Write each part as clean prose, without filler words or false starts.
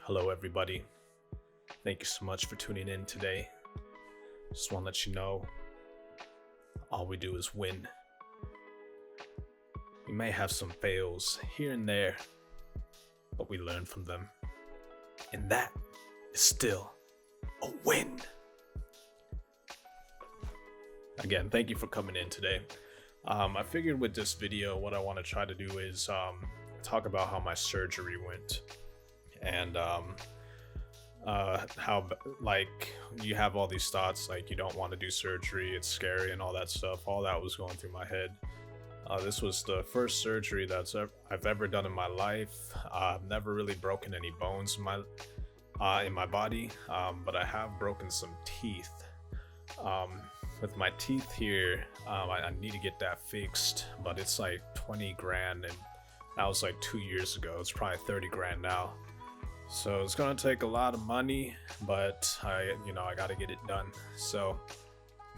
Hello, everybody. Thank you so much for tuning in today. Just want to let you know all we do is win. We may have some fails here and there, but we learn from them. And that is still a win. Again, thank you for coming in today. I figured with this video, what I want to try to do is talk about how my surgery went. And how like you have all these thoughts like you don't want to do surgery, it's scary and all that stuff. All that was going through my head. This was the first surgery I've ever done in my life. I've never really broken any bones in my body, but I have broken some teeth. With my teeth here, I need to get that fixed, but it's like 20 grand, and that was like 2 years ago. It's probably 30 grand now. So it's gonna take a lot of money, but I gotta get it done.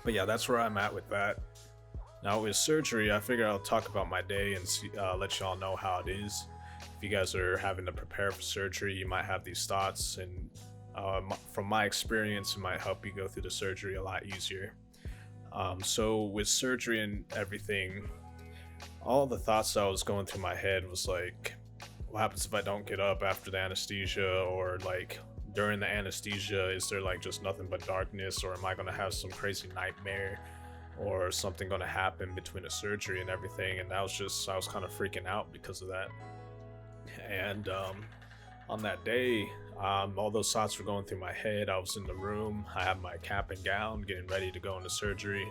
But yeah, that's where I'm at with that. Now with surgery, I figure I'll talk about my day and let y'all know how it is. If you guys are having to prepare for surgery, you might have these thoughts, and from my experience, it might help you go through the surgery a lot easier. So with surgery and everything, all the thoughts that was going through my head was like, what happens if I don't get up after the anesthesia, or like during the anesthesia, is there like just nothing but darkness, or am I gonna have some crazy nightmare, or something gonna happen between the surgery and everything? And I was kind of freaking out because of that. And on that day, all those thoughts were going through my head. I was in the room, I had my cap and gown getting ready to go into surgery,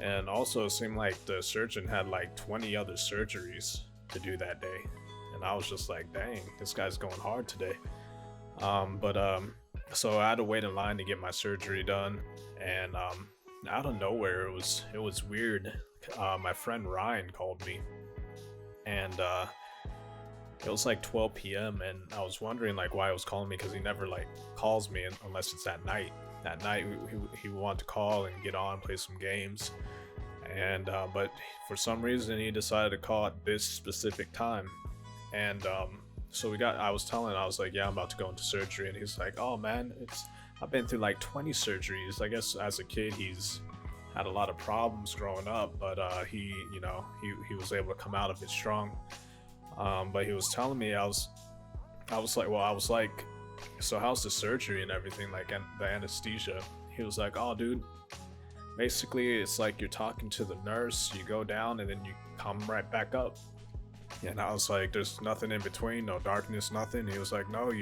and also it seemed like the surgeon had like 20 other surgeries to do that day. And I was just like, dang, this guy's going hard today. So I had to wait in line to get my surgery done, and out of nowhere, it was weird. My friend Ryan called me, and it was like 12 p.m. and I was wondering like why he was calling me, because he never like calls me unless it's at night. At night, he wanted to call and get on, play some games, and but for some reason he decided to call at this specific time. And so I was like, yeah, I'm about to go into surgery. And he's like, oh man, I've been through like 20 surgeries. I guess as a kid, he's had a lot of problems growing up, but he was able to come out of it strong. But he was telling me, I was like, so how's the surgery and everything, like, and the anesthesia? He was like, oh dude, basically it's like you're talking to the nurse, you go down and then you come right back up. And I was like, there's nothing in between, no darkness, nothing. He was like, no,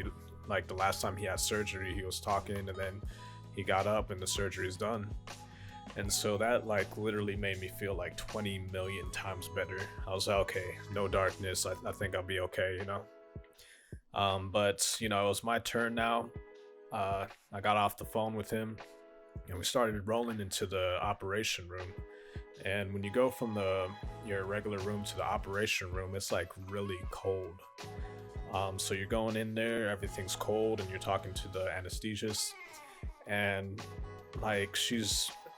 like the last time he had surgery, he was talking and then he got up and the surgery is done. And so that like literally made me feel like 20 million times better. I was like, okay, no darkness, I think I'll be okay, But it was my turn now. I got off the phone with him and we started rolling into the operation room. And when you go from your regular room to the operation room, it's like really cold. So you're going in there, everything's cold, and you're talking to the anesthesiast, and like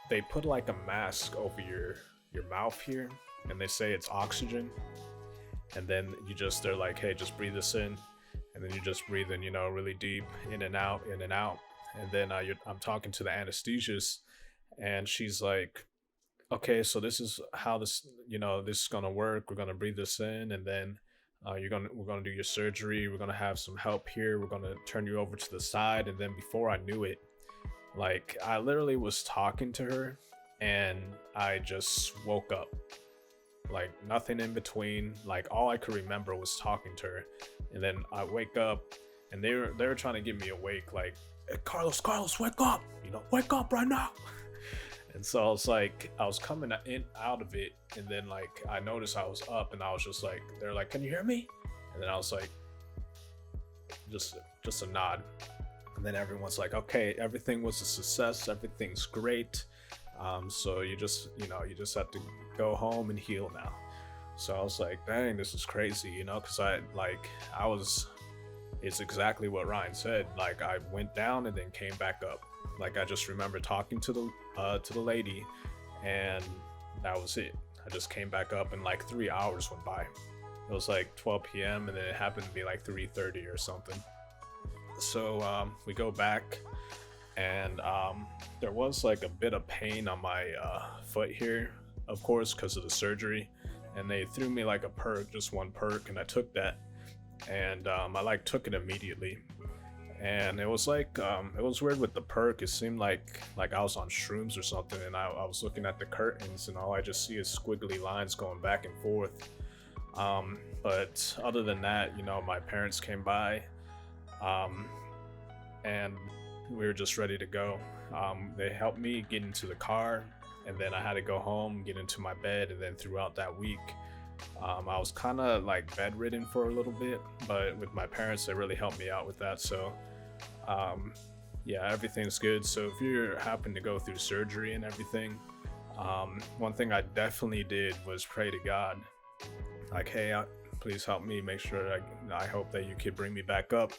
they put like a mask over your mouth here, and they say it's oxygen, and then they're like, hey, just breathe this in, and then you just breathe in, really deep, in and out, and then I'm talking to the anesthesiast, and she's like, okay, so this is how this is gonna work. We're gonna breathe this in, and then we're gonna do your surgery. We're gonna have some help here. We're gonna turn you over to the side. And then before I knew it, like I literally was talking to her, and I just woke up. Like nothing in between. Like all I could remember was talking to her, and then I wake up, and they were trying to get me awake. Like, hey, Carlos, wake up! Wake up right now! And so I was like, I was coming out of it, and then like I noticed I was up, and I was just like, they're like, can you hear me? And then I was like, just a nod. And then everyone's like, okay, everything was a success, everything's great. So you just have to go home and heal now. So I was like, dang, this is crazy, because it's exactly what Ryan said. Like I went down and then came back up. Like I just remember talking to the lady, and that was it. I just came back up, and like 3 hours went by. It was like 12 p.m. and then it happened to be like 3:30 or something. So we go back, and there was like a bit of pain on my foot here, of course, because of the surgery. And they threw me like a perk, just one perk, and I took that, and I like took it immediately. And it was like it was weird with the perk. It seemed like I was on shrooms or something, and I was looking at the curtains, and all I just see is squiggly lines going back and forth. But other than that, my parents came by, um, and we were just ready to go. They helped me get into the car, and then I had to go home, get into my bed, and then throughout that week, I was kind of like bedridden for a little bit, but with my parents, they really helped me out with that. So, um, yeah, everything's good. So if you happen to go through surgery and everything, one thing I definitely did was pray to God, like, hey, please help me. Make sure I hope that you could bring me back up.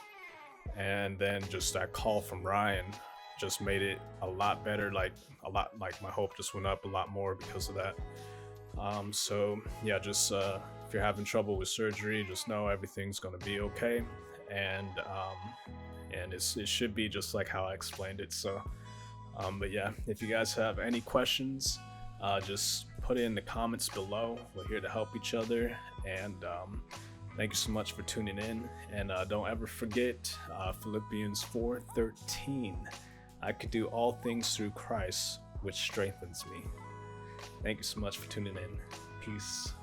And then just that call from Ryan just made it a lot better. Like like my hope just went up a lot more because of that. So yeah, just if you're having trouble with surgery, just know everything's gonna be okay, and it should be just like how I explained it. So, but yeah, if you guys have any questions, just put it in the comments below. We're here to help each other, and thank you so much for tuning in. And don't ever forget Philippians 4:13. I could do all things through Christ, which strengthens me. Thank you so much for tuning in. Peace.